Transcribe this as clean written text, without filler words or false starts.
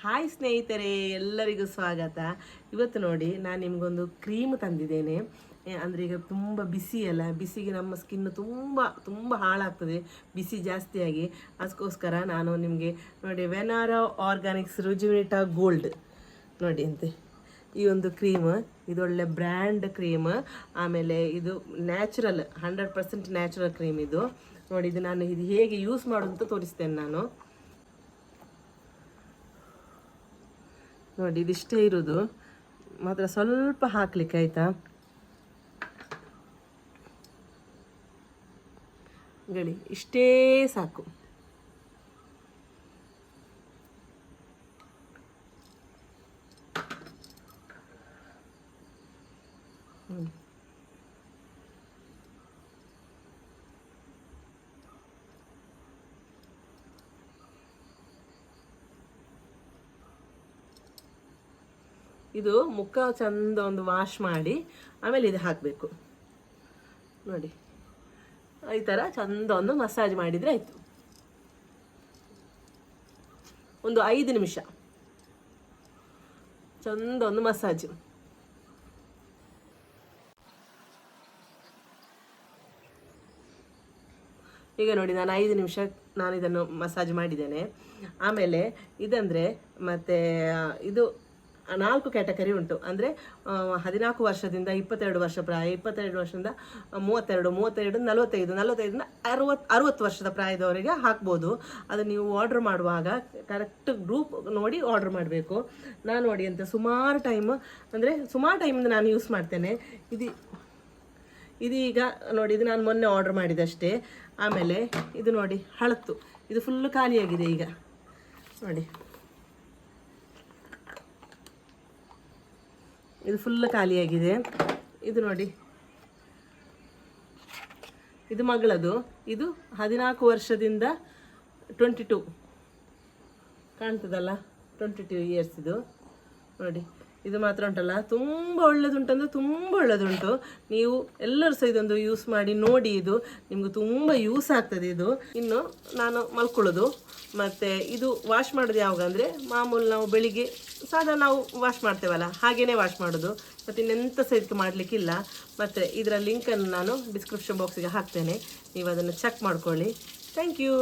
Hi ಸ್ನೇಹಿತರೆ, ಎಲ್ಲರಿಗೂ ಸ್ವಾಗತ. ಇವತ್ತು ನೋಡಿ ನಾನು ನಿಮಗೊಂದು ಕ್ರೀಮ್ ತಂದಿದ್ದೇನೆ. ಅಂದರೆ ಈಗ ತುಂಬ ಬಿಸಿ ಅಲ್ಲ, ಬಿಸಿಗೆ ನಮ್ಮ ಸ್ಕಿನ್ನು ತುಂಬ ಹಾಳಾಗ್ತದೆ ಬಿಸಿ ಜಾಸ್ತಿಯಾಗಿ. ಅದಕ್ಕೋಸ್ಕರ ನಾನು ನಿಮಗೆ ನೋಡಿ ವೆನಾರಾ ಆರ್ಗಾನಿಕ್ಸ್ ರುಜುವಿನಿಟಾ ಗೋಲ್ಡ್ ನೋಡಿ ಅಂತೆ ಈ ಒಂದು ಕ್ರೀಮ್. ಇದೊಳ್ಳೆ brand cream. ಆಮೇಲೆ ಇದು ನ್ಯಾಚುರಲ್ 100% ನ್ಯಾಚುರಲ್ ಕ್ರೀಮ್ ಇದು ನೋಡಿ. ಇದು ಹೇಗೆ ಯೂಸ್ ಮಾಡೋದು ಅಂತ ತೋರಿಸ್ತೇನೆ ನಾನು. ನೋಡಿ ಇದಿಷ್ಟೇ ಇರೋದು, ಮಾತ್ರ ಸ್ವಲ್ಪ ಹಾಕ್ಲಿಕ್ಕೆ ಆಯ್ತಾ. ಗಳಿ ಇಷ್ಟೇ ಸಾಕು. ಇದು ಮುಖ ಚಂದ ಒಂದು ವಾಶ್ ಮಾಡಿ ಆಮೇಲೆ ಇದು ಹಾಕಬೇಕು ನೋಡಿ. ಈ ಥರ ಚಂದ ಒಂದು ಮಸಾಜ್ ಮಾಡಿದರೆ ಆಯಿತು. ಒಂದು 5 ನಿಮಿಷ ಚಂದ ಒಂದು ಮಸಾಜ್. ಈಗ ನೋಡಿ ನಾನು 5 ನಿಮಿಷ ಇದನ್ನು ಮಸಾಜ್ ಮಾಡಿದ್ದೇನೆ. ಆಮೇಲೆ ಇದಂದರೆ ಮತ್ತೆ ಇದು 4 ಕ್ಯಾಟಗರಿ ಉಂಟು. ಅಂದರೆ 14 ವರ್ಷದಿಂದ 22 ವರ್ಷ ಪ್ರಾಯ, 22 ವರ್ಷದಿಂದ 32, 45, 45ರಿಂದ 60 ವರ್ಷದ ಪ್ರಾಯದವರೆಗೆ ಹಾಕ್ಬೋದು. ಅದು ನೀವು ಆರ್ಡ್ರ್ ಮಾಡುವಾಗ ಕರೆಕ್ಟ್ ಗ್ರೂಪ್ ನೋಡಿ ಆರ್ಡ್ರ್ ಮಾಡಬೇಕು. ನಾನು ನೋಡಿ ಅಂತ ಸುಮಾರು ಟೈಮಿಂದ ನಾನು ಯೂಸ್ ಮಾಡ್ತೇನೆ. ಇದೀಗ ನೋಡಿ, ಇದು ನಾನು ಮೊನ್ನೆ ಆರ್ಡ್ರ್ ಮಾಡಿದಷ್ಟೇ. ಆಮೇಲೆ ಇದು ನೋಡಿ ಹಳತ್ತು, ಇದು ಫುಲ್ಲು ಖಾಲಿಯಾಗಿದೆ ಈಗ ನೋಡಿ. ಇದು ಫುಲ್ ಖಾಲಿಯಾಗಿದೆ. ಇದು ನೋಡಿ, ಇದು ಮಗಳದು. ಇದು 14 ವರ್ಷದಿಂದ 22 ಕಾಣ್ತದಲ್ಲ, 22 ಇಯರ್ಸ್ ಇದು ನೋಡಿ. ಇದು ಮಾತ್ರ ಉಂಟಲ್ಲ, ತುಂಬ ಒಳ್ಳೆದುಂಟಂದರೆ ತುಂಬ ಒಳ್ಳೆದುಂಟು. ನೀವು ಎಲ್ಲರೂ ಸಹ ಇದೊಂದು ಯೂಸ್ ಮಾಡಿ ನೋಡಿ, ಇದು ನಿಮ್ಗೆ ತುಂಬ ಯೂಸ್ ಆಗ್ತದೆ ಇದು. ಇನ್ನು ನಾನು ಮಲ್ಕೊಳ್ಳೋದು, ಮತ್ತು ಇದು ವಾಶ್ ಮಾಡೋದು ಯಾವಾಗ ಅಂದರೆ ಮಾಮೂಲು ನಾವು ಬೆಳಿಗ್ಗೆ ಸಾಧಾರಣ ನಾವು ವಾಶ್ ಮಾಡ್ತೇವಲ್ಲ ಹಾಗೇ ವಾಶ್ ಮಾಡೋದು. ಮತ್ತು ಇನ್ನೆಂಥ ಸಹ ಇದಕ್ಕೆ ಮಾಡಲಿಕ್ಕಿಲ್ಲ. ಮತ್ತು ಇದರ ಲಿಂಕನ್ನು ನಾನು ಡಿಸ್ಕ್ರಿಪ್ಷನ್ ಬಾಕ್ಸಿಗೆ ಹಾಕ್ತೇನೆ, ನೀವು ಅದನ್ನು ಚೆಕ್ ಮಾಡ್ಕೊಳ್ಳಿ. Thank you.